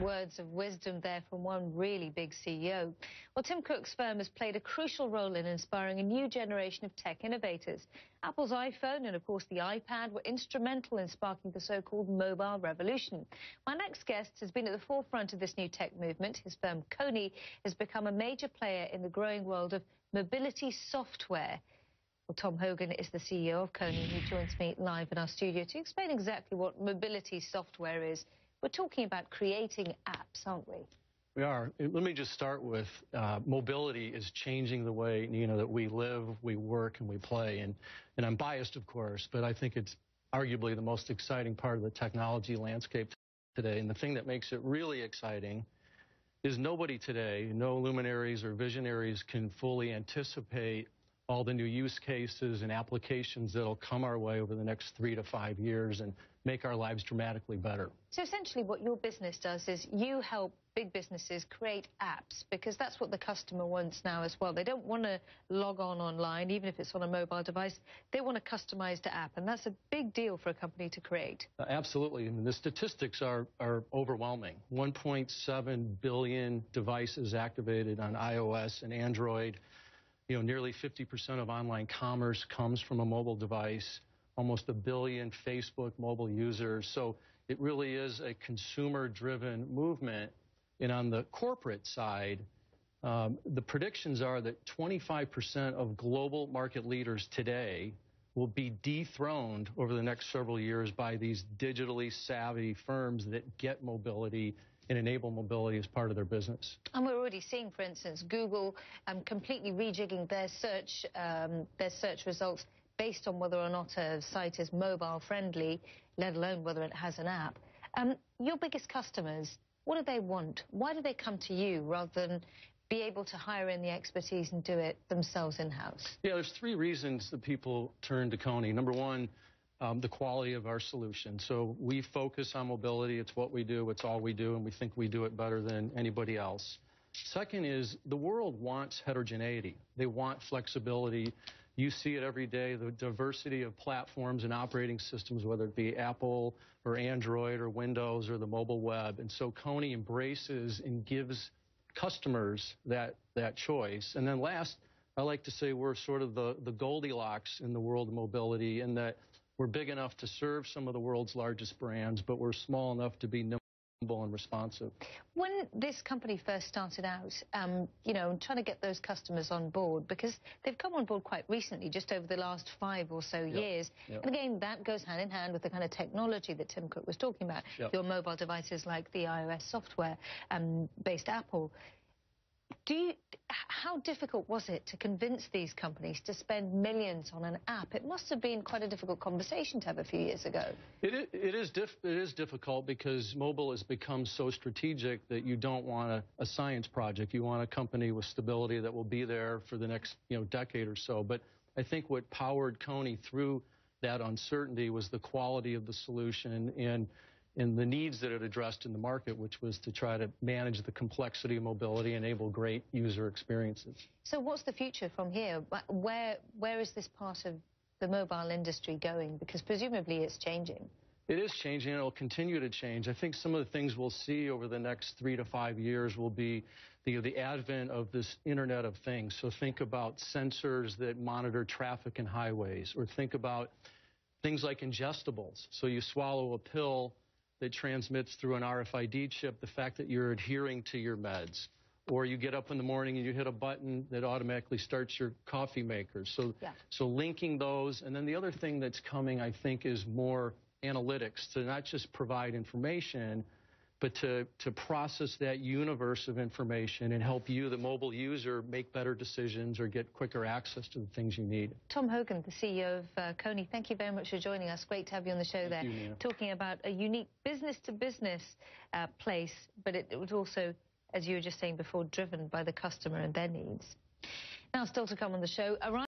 Words of wisdom there from one really big CEO. Well, Tim Cook's firm has played a crucial role in inspiring a new generation of tech innovators. Apple's iPhone and, of course, the iPad were instrumental in sparking the so-called mobile revolution. My next guest has been at the forefront of this new tech movement. His firm, Kony, has become a major player in the growing world of mobility software. Well, Tom Hogan is the CEO of Kony, who joins me live in our studio to explain exactly what mobility software is. We're talking about creating apps, aren't we? We are. Let me just start with mobility is changing the way, Nina, that we live, we work, and we play. And I'm biased, of course, but I think it's arguably the most exciting part of the technology landscape today. And the thing that makes it really exciting is nobody today, no luminaries or visionaries, can fully anticipate all the new use cases and applications that will come our way over the next 3 to 5 years and make our lives dramatically better. So essentially what your business does is you help big businesses create apps, because that's what the customer wants now as well. They don't want to log on online, even if it's on a mobile device. They want a customized app, and that's a big deal for a company to create. Absolutely. And the statistics are overwhelming. 1.7 billion devices activated on iOS and Android. You know, nearly 50% of online commerce comes from a mobile device, almost 1 billion Facebook mobile users. So it really is a consumer-driven movement. And on the corporate side, the predictions are that 25% of global market leaders today will be dethroned over the next several years by these digitally savvy firms that get mobility and enable mobility as part of their business. And we're already seeing, for instance, Google completely rejigging their search results based on whether or not a site is mobile friendly, let alone whether it has an app. Your biggest customers, what do they want? Why do they come to you rather than be able to hire in the expertise and do it themselves in-house? Yeah, there's 3 reasons that people turn to Kony. Number one, the quality of our solution. So we focus on mobility. It's what we do. It's all we do, and we think we do it better than anybody else. Second is the world wants heterogeneity. They want flexibility. You see it every day, the diversity of platforms and operating systems, whether it be Apple or Android or Windows or the mobile web. And so Kony embraces and gives customers that choice. And then last, I like to say we're sort of the Goldilocks in the world of mobility, in that we're big enough to serve some of the world's largest brands, but we're small enough to be nimble and responsive. When this company first started out, you know, trying to get those customers on board, because they've come on board quite recently, just over the last 5 or so years. And again, that goes hand in hand with the kind of technology that Tim Cook was talking about. Your mobile devices like the iOS software based Apple. How difficult was it to convince these companies to spend millions on an app? It must have been quite a difficult conversation to have a few years ago. It is difficult because mobile has become so strategic that you don't want a science project. You want a company with stability that will be there for the next decade or so. But I think what powered Kony through that uncertainty was the quality of the solution and the needs that it addressed in the market, which was to try to manage the complexity of mobility, enable great user experiences. So what's the future from here? Where is this part of the mobile industry going? Because presumably it's changing. It is changing, and it will continue to change. I think some of the things we'll see over the next 3 to 5 years will be the advent of this Internet of Things. So think about sensors that monitor traffic in highways, or think about things like ingestibles. So you swallow a pill that transmits through an RFID chip the fact that you're adhering to your meds. Or you get up in the morning and you hit a button that automatically starts your coffee maker. So linking those. And then the other thing that's coming, I think, is more analytics, to not just provide information, but to process that universe of information and help you, the mobile user, make better decisions or get quicker access to the things you need. Tom Hogan, the CEO of Kony, thank you very much for joining us. Great to have you on the show there. Thank you, Nina. Talking about a unique business-to-business place, but it was also, as you were just saying before, driven by the customer and their needs. Now, still to come on the show,